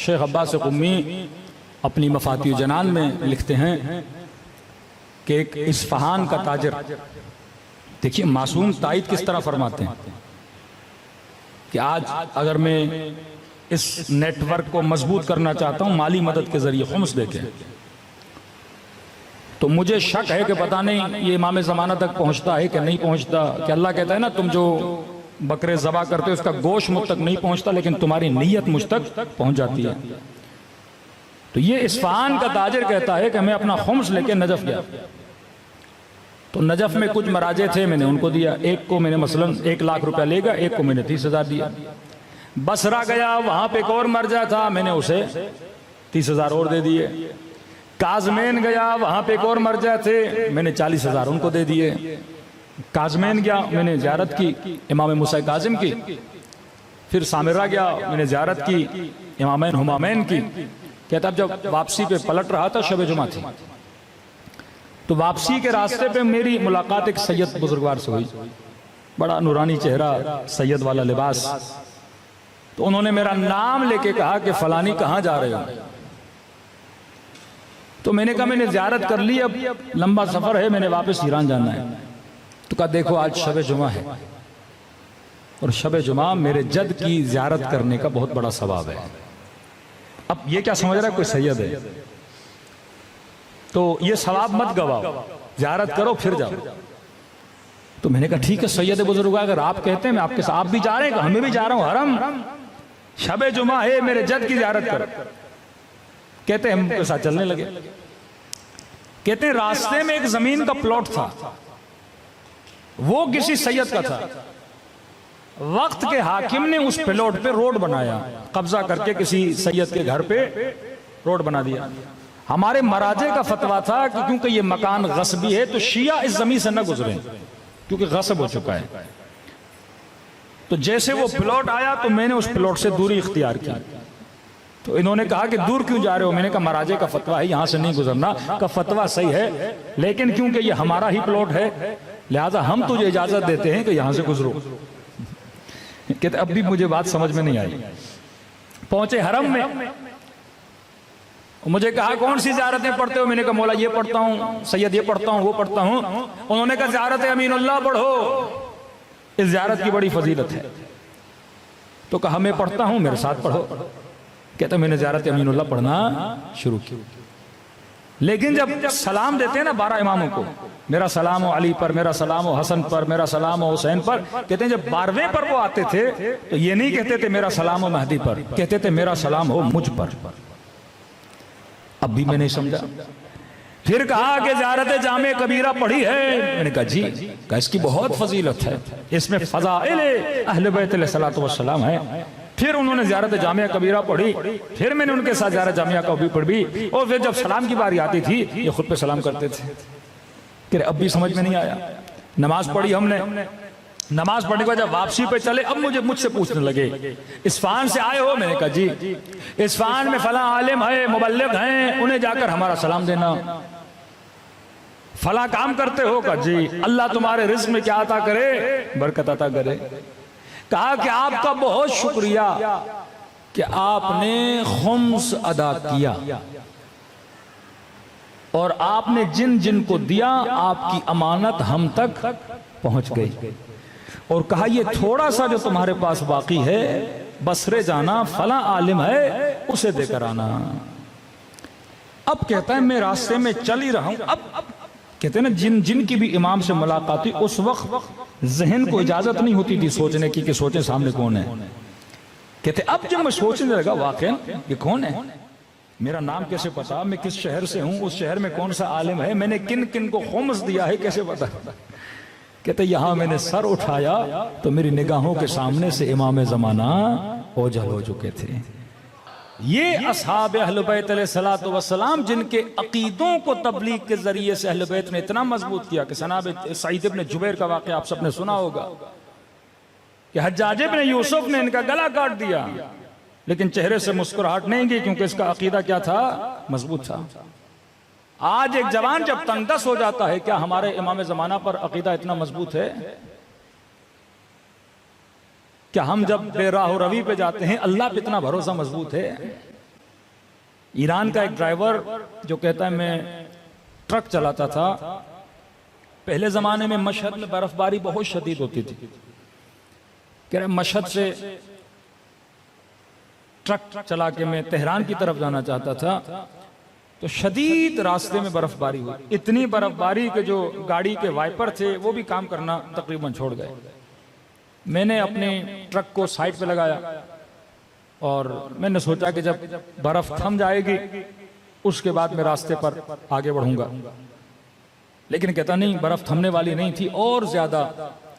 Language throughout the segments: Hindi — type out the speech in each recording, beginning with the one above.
शेख अब्बास क़ुम्मी अपनी मफाती जनान में लिखते हैं कि एक इस्फहान का ताजर, देखिए मासूम तायद किस तरह फरमाते हैं कि आज अगर मैं इस नेटवर्क को मजबूत करना चाहता हूं माली मदद के जरिए खुम्स देके, तो मुझे शक है कि पता नहीं ये इमाम ज़माना तक पहुंचता है कि नहीं पहुंचता। कि अल्लाह कहता है ना, तुम जो बकरे ज़बा करते हो उसका गोश्त मुझ तक नहीं पहुंचता, लेकिन तुम्हारी नीयत मुझ तक पहुंच जाती है। तो ये इस्फहान का ताजिर कहता है कि मैं अपना खुम्स लेके नजफ गया, तो नजफ में कुछ मराजे थे, मैंने उनको दिया। एक को मैंने मसलन 1 लाख रुपया लेगा, एक को मैंने 30,000 दिया। बसरा गया, वहां पे एक और मरजा था, मैंने उसे 30,000 और दे दिए। काजमैन गया, वहां पे एक और मरजा थे, मैंने 40,000 उनको दे दिए। काजमैन गया, मैंने ज़ियारत की इमाम मूसा काजिम की। फिर सामिरा गया, मैंने ज़ियारत की इमामैन हुमामैन की। कहता अब जब वापसी पे पलट रहा था, शब जुमा थी, तो वापसी के रास्ते पे मेरी मुलाकात एक सैयद बुजुर्गवार से हुई। बड़ा नूरानी चेहरा, सैयद वाला लिबास। तो उन्होंने मेरा नाम लेके कहा कि फलानी कहाँ जा रहे हो? तो मैंने कहा मैंने ज़ियारत कर ली, अब लंबा सफर है, मैंने वापस ईरान जाना है। तो कहा देखो आज शब जुमा है, और शब जुमा मेरे जद की ज़ियारत करने का बहुत बड़ा सवाब है। अब ये क्या समझ रहा है, कोई सैयद है तो ये सवाब मत गवाओ, ज़ियारत करो फिर जाओ। तो मैंने कहा ठीक है सैयद बुजुर्ग, अगर आप कहते हैं मैं आपके साथ, आप भी जा रहे हैं, हमें भी जा रहा हूं, हरम शब जुमा है, मेरे जद की ज़ियारत करो। कहते हैं हम के साथ चलने लगे। कहते हैं रास्ते में एक जमीन का प्लॉट था, वो किसी सैयद का था। वक्त के हाकिम ने उस प्लॉट पे रोड बनाया, कब्जा करके किसी सैयद के घर पे रोड बना दिया। हमारे मराजे का फतवा था कि क्योंकि ये मकान गस्बी है तो शिया इस जमीन से न गुजरे, क्योंकि गस्ब हो चुका है। तो जैसे वो प्लॉट आया तो मैंने उस प्लॉट से दूरी इख्तियार की। तो इन्होंने कहा कि दूर क्यों जा रहे हो? मैंने कहा महाराजे का फतवा है, यहां से नहीं गुजरना। का फतवा सही है, लेकिन क्योंकि ये हमारा ही प्लॉट है लिहाजा हम तुझे इजाजत देते हैं कि यहां से गुजरो। कहते अब भी मुझे बात समझ में नहीं आई। पहुंचे हरम में, मुझे कहा कौन सी ज़ियारतें पढ़ते हो? मैंने कहा मौला ये पढ़ता हूँ, सैयद ये पढ़ता हूँ, वो पढ़ता हूँ। उन्होंने कहा ज़ियारत अमीनुल्लाह पढ़ो, इस ज़ियारत की बड़ी फजीलत है। तो कहा मैं पढ़ता हूँ, मेरे साथ पढ़ो। कहते मैंने ज़ियारत अमीनुल्लाह पढ़ना शुरू की। लेकिन जब सलाम देते हैं ना 12 इमामों को, मेरा सलाम हो अली पर, मेरा सलाम हो हसन पर, मेरा सलाम हो हुसैन पर, कहते हैं जब 12वें पर वो आते थे तो ये नहीं कहते थे मेरा सलाम हो महदी पर, कहते थे मेरा सलाम हो मुझ पर। अब भी मैं नहीं समझा। फिर कहा कि ज़ियारत जामे कबीरा पढ़ी है? मैंने कहा जी। कहा इसकी बहुत फजीलत है, इसमें फज़ाइल अहले बैत अलैहिस्सलातु वस्सलाम है। फिर उन्होंने ज़ियारत जामिया कबीरा पढ़ी, फिर मैंने उनके साथ ज़ियारत जामिया का भी पढ़ी, और फिर जब सलाम की बारी आती थी ये खुद पे सलाम करते थे। कि अब भी समझ में नहीं आया। नमाज पढ़ी हमने, नमाज पढ़ने के बाद जब वापसी पे चले, अब मुझसे पूछने लगे इस्फहान से आए हो? मैंने कहा जी। इस्फहान में फला आलिम है, मुबल्लिग हैं, उन्हें जाकर हमारा सलाम देना। फला काम करते हो? कहा जी। अल्लाह तुम्हारे रिज़्क़ में क्या अता करे? बरकत अता करे। कहा कि आपका बहुत शुक्रिया कि आपने खुम्स अदा किया, और आपने जिन जिन को दिया आपकी अमानत हम तक पहुंच गई। और कहा ये थोड़ा सा जो तुम्हारे पास बाकी है, बसरे जाना, फला आलिम है, उसे देकर आना। अब कहता है मैं रास्ते में चल ही रहा हूं। अब कहते हैं ना जिन जिन की भी इमाम से मुलाकात हुई, उस वक्त जहन को इजाजत नहीं होती थी सोचने की कि सोचे सामने कौन है। कहते अब जब मैं सोचने लगा वाकई ये कौन है, मेरा नाम कैसे पता, मैं किस शहर से हूं, उस शहर में कौन सा आलिम है, मैंने किन किन को खुम्स दिया है, कैसे पता। कहते यहां मैंने सर उठाया तो मेरी निगाहों के सामने से इमाम ज़माना ओझल हो चुके थे। ये असहाब अहले बैत अलैहिस्सलातु वस्सलाम जिनके अकीदों को तबलीग के जरिए से अहले बैत ने इतना मजबूत किया कि जनाब सईद इब्न जुबैर का वाक़या आप सबने सुना होगा कि हज्जाज इब्न यूसुफ ने इनका गला काट दिया, लेकिन चेहरे से मुस्कुराहट नहीं गई, क्योंकि इसका अकीदा क्या था? मजबूत था। आज एक जवान जब तंगदस हो जाता है, क्या हमारे इमाम ज़माना पर अकीदा इतना मजबूत है? क्या हम जब बेराह रवी पे जाते हैं अल्लाह पे इतना भरोसा मजबूत है? ईरान का एक ड्राइवर जो कहता है मैं ट्रक चलाता था, पहले जमाने में मशहद में बर्फबारी बहुत शदीद होती थी। कह रहे मशहद से ट्रक चला के मैं तेहरान की तरफ जाना चाहता था, तो शदीद रास्ते में बर्फबारी हुई। इतनी बर्फबारी के जो गाड़ी के वाइपर थे वो भी काम करना तकरीबन छोड़ गए। मैंने अपने ट्रक को साइड पे लगाया और मैंने सोचा कि जब बर्फ थम जाएगी उसके बाद मैं रास्ते पर आगे बढ़ूंगा, लेकिन कहता नहीं, बर्फ थमने वाली नहीं थी और ज्यादा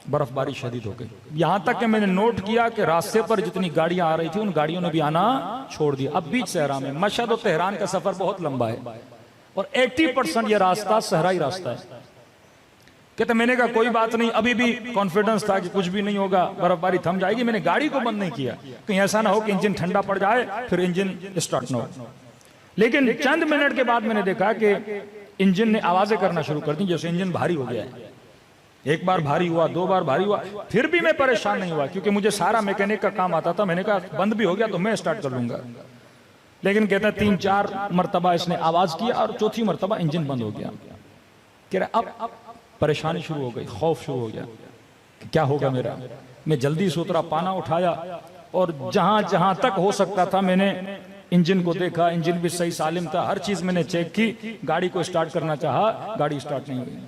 बर्फबारी शदीद हो गई। यहां तक कि मैंने नोट किया कि रास्ते पर जितनी गाड़ियां आ रही थी उन गाड़ियों ने भी आना छोड़ दिया। अब बीच सहरा में, मशहद और तेहरान का सफर बहुत लंबा है और 80% ये रास्ता सहराई रास्ता है। कहते मैंने कहा कोई बात नहीं, अभी भी कॉन्फिडेंस था कि कुछ भी नहीं होगा, बर्फबारी थम जाएगी। मैंने गाड़ी को बंद नहीं किया, कहीं ऐसा ना हो कि इंजन ठंडा पड़ जाए फिर इंजन स्टार्ट ना हो। लेकिन चंद मिनट के बाद मैंने देखा कि इंजन ने आवाजें करना शुरू कर दी, जैसे इंजन भारी हो गया है। एक बार भारी हुआ, 2 बार भारी हुआ, फिर भी मैं परेशान नहीं हुआ क्योंकि मुझे सारा मैकेनिक का काम आता था। मैंने कहा बंद भी हो गया तो मैं स्टार्ट कर लूंगा। लेकिन कहता 3-4 मरतबा इसने आवाज किया और चौथी मरतबा इंजन बंद हो गया। कह रहा अब परेशानी शुरू हो गई, खौफ शुरू हो गया कि क्या होगा मेरा। मैं जल्दी से उतरा, पाना उठाया और जहां जहां तक हो सकता था मैंने इंजन को देखा। इंजन भी सही सालिम था, हर चीज मैंने चेक की। गाड़ी को स्टार्ट करना चाहा, गाड़ी स्टार्ट नहीं हुई।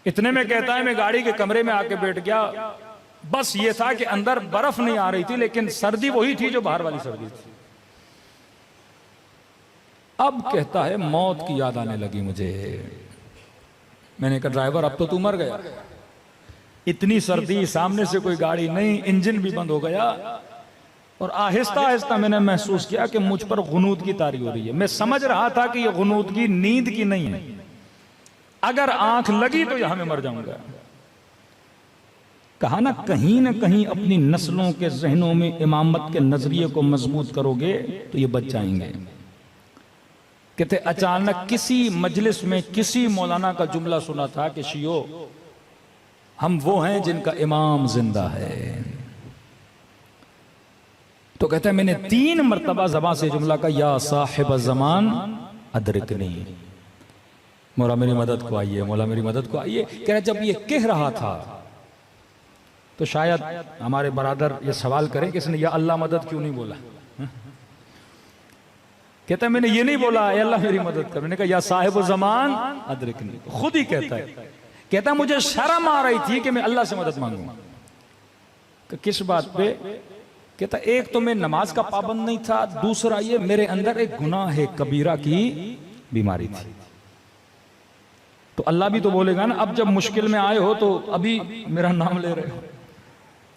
इतने में कहता है मैं गाड़ी के कमरे में आके बैठ गया। बस ये था कि अंदर बर्फ नहीं आ रही थी, लेकिन सर्दी वही थी जो बाहर वाली सर्दी थी। अब कहता है मौत की याद आने लगी मुझे। मैंने कहा ड्राइवर अब तो तू मर गया, इतनी सर्दी, सामने से कोई गाड़ी नहीं, इंजन भी बंद हो गया। और आहिस्ता आहिस्ता मैंने महसूस किया कि मुझ पर गुनूद की तारी हो रही है। मैं समझ रहा था कि यह गुनूद की नींद की नहीं है, अगर आंख लगी तो यहां मैं मर जाऊंगा। कहा ना कहीं अपनी नस्लों के जहनों में इमामत के नजरिए को मजबूत करोगे तो ये बच जाएंगे। कहते अचानक किसी मजलिस में किसी मौलाना का जुमला सुना था कि शियो हम वो हैं जिनका इमाम जिंदा है। तो कहता है मैंने 3 मरतबा ज़बान से जुमला का या साहिब ज़मान अदरिकनी, मौला मेरी मदद को आइए, मौला मेरी मदद को आइए। कह रहा जब ये कह रहा था तो शायद हमारे बरादर ये सवाल करें कि इसने या अल्लाह मदद क्यों नहीं बोला। कहता है मैंने ये नहीं बोला या अल्लाह मेरी मदद कर, मैंने कहा या साहिब ज़मान अदरिकनी। खुद ही कहता है, कहता मुझे शर्म आ रही थी कि मैं अल्लाह से मदद मांगूंगा। किस बात पे? कहता एक तो मैं नमाज का पाबंद नहीं था, दूसरा ये मेरे अंदर एक गुनाह है कबीरा की बीमारी थी। तो अल्लाह भी तो बोलेगा ना, अब जब मुश्किल में आए हो तो अभी मेरा नाम ले रहे हो।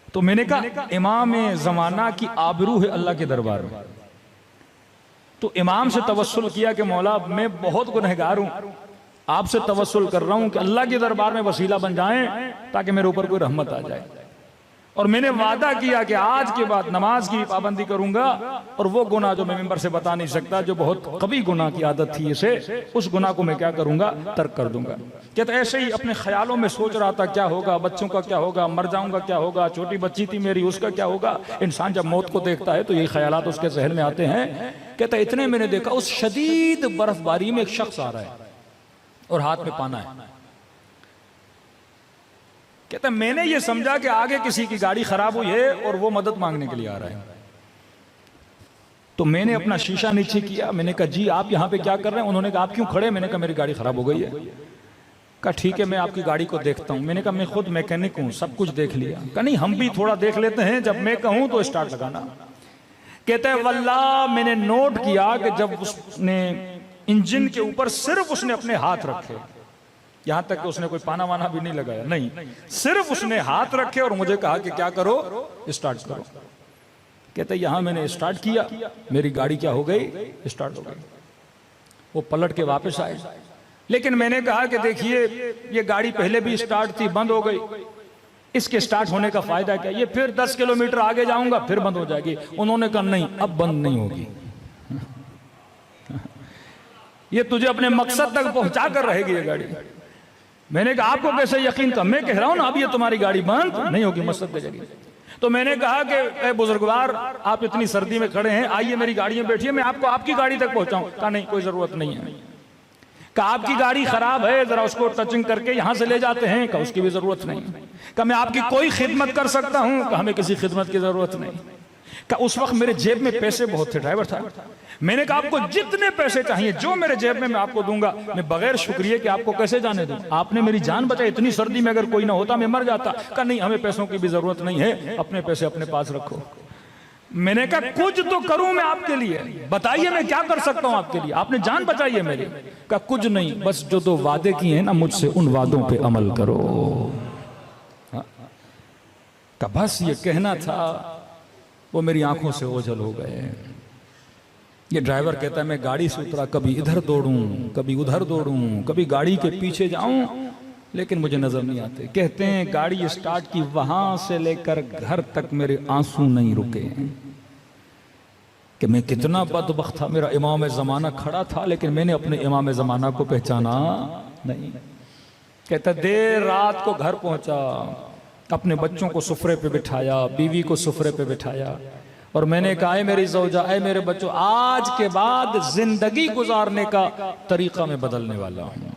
तो मैंने कहा इमाम जमाना की आबरू है अल्लाह के दरबार में। तो इमाम से तवस्सुल किया कि मौला मैं बहुत गुनहगार हूं, आपसे तवस्सुल कर रहा हूं कि अल्लाह के दरबार में वसीला बन जाएं ताकि मेरे ऊपर कोई रहमत आ जाए। और मैंने वादा किया कि आज के बाद नमाज की पाबंदी करूंगा और वो गुनाह जो मैं मिंबर से बता नहीं सकता, जो बहुत कभी गुनाह की आदत थी इसे, उस गुनाह को मैं क्या करूंगा, तर्क कर दूंगा। कहता ऐसे ही अपने ख्यालों में सोच रहा था क्या होगा, बच्चों का क्या होगा, मर जाऊंगा क्या होगा, छोटी बच्ची थी मेरी उसका क्या होगा। इंसान जब मौत को देखता है तो यही ख्यालात उसके जहन में आते हैं। कहता इतने मैंने देखा उस शदीद बर्फबारी में एक शख्स आ रहा है और हाथ में पाना है। कहता मैंने ये समझा कि आगे किसी की गाड़ी खराब हुई है और वो मदद मांगने के लिए आ रहा है। तो मैंने अपना शीशा नीचे किया, मैंने कहा जी आप यहाँ पे क्या कर रहे हैं। उन्होंने कहा आप क्यों खड़े? मैंने कहा मेरी गाड़ी खराब हो गई है। कहा ठीक है मैं आपकी गाड़ी को देखता हूँ। मैंने कहा मैं खुद मैकेनिक हूँ, सब कुछ देख लिया। कहा नहीं हम भी थोड़ा देख लेते हैं, जब मैं कहूँ तो स्टार्ट लगाना। कहता है वल्लाह मैंने नोट किया कि जब उसने इंजन के ऊपर सिर्फ उसने अपने हाथ रखे, यहां तक कि उसने कोई पाना वाना भी नहीं लगाया, नहीं सिर्फ उसने हाथ रखे और मुझे कहा कि क्या करो, स्टार्ट करो। कहते यहां मैंने स्टार्ट किया, मेरी गाड़ी क्या हो गई, स्टार्ट हो गई। वो पलट के वापस आए, लेकिन मैंने कहा कि देखिए ये गाड़ी पहले भी स्टार्ट थी, बंद हो गई, इसके स्टार्ट होने का फायदा क्या? ये फिर 10 किलोमीटर आगे जाऊंगा फिर बंद हो जाएगी। उन्होंने कहा नहीं अब बंद नहीं होगी, ये तुझे अपने मकसद तक पहुंचा कर रहेगी ये गाड़ी। मैंने कहा आपको कैसे यकीन था? मैं कह रहा हूं ना अब ये तुम्हारी गाड़ी बंद नहीं होगी, मकसद पे जाएगी। तो मैंने कहा कि ए बुजुर्गवार, आप इतनी सर्दी में खड़े हैं, आइए मेरी गाड़ी में बैठिए, मैं आपको आपकी गाड़ी तक पहुंचाऊं। कहा नहीं, कोई जरूरत नहीं है। कहा आपकी गाड़ी खराब है, जरा उसको टचिंग करके यहां से ले जाते हैं। कहा उसकी भी जरूरत नहीं। कहा मैं आपकी कोई खिदमत कर सकता हूं। कहा हमें किसी खिदमत की जरूरत नहीं। कहा उस वक्त मेरे जेब में पैसे बहुत थे, ड्राइवर था। मैंने कहा आपको जितने पैसे चाहिए, जो मेरे जेब में, मैं आपको दूंगा। मैं बगैर शुक्रिया के आपको कैसे जाने दूं? आपने मेरी जान बचाई, इतनी सर्दी में अगर कोई ना होता मैं मर जाता। कहा नहीं, हमें पैसों की भी जरूरत नहीं है, अपने पैसे अपने पास रखो। मैंने कहा कुछ तो करूं मैं आपके लिए, बताइए मैं क्या कर सकता हूं आपके लिए, आपने जान बचाई है मेरी। कहा कुछ नहीं, बस जो दो वादे किए हैं ना मुझसे, उन वादों पे अमल करो। कहा बस ये कहना था। वो मेरी आंखों से ओझल हो गए। ये ड्राइवर कहता है मैं गाड़ी से उतरा, कभी इधर दौड़ूं, कभी उधर दौड़ूं, कभी गाड़ी के पीछे जाऊं, लेकिन मुझे नजर नहीं आते। कहते हैं गाड़ी स्टार्ट की, वहां से लेकर घर तक मेरे आंसू नहीं रुके कि मैं कितना बदबख्त था। मेरा इमाम ज़माना खड़ा था, लेकिन मैंने अपने इमाम ज़माना को पहचाना नहीं। कहता देर रात को घर पहुंचा, अपने बच्चों को सुफरे पे बिठाया, बीवी को सुफरे पे बिठाया, और मैंने कहा ऐ मेरी ज़ौजा, ऐ मेरे बच्चों, आज के बाद जिंदगी गुजारने का तरीका मैं बदलने वाला हूं।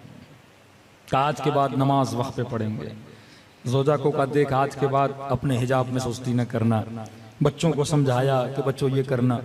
आज के बाद नमाज वक्त पे पढ़ेंगे। ज़ौजा को कहा देख, आज के बाद अपने हिजाब में सुस्ती न करना। बच्चों को समझाया कि बच्चों ये करना।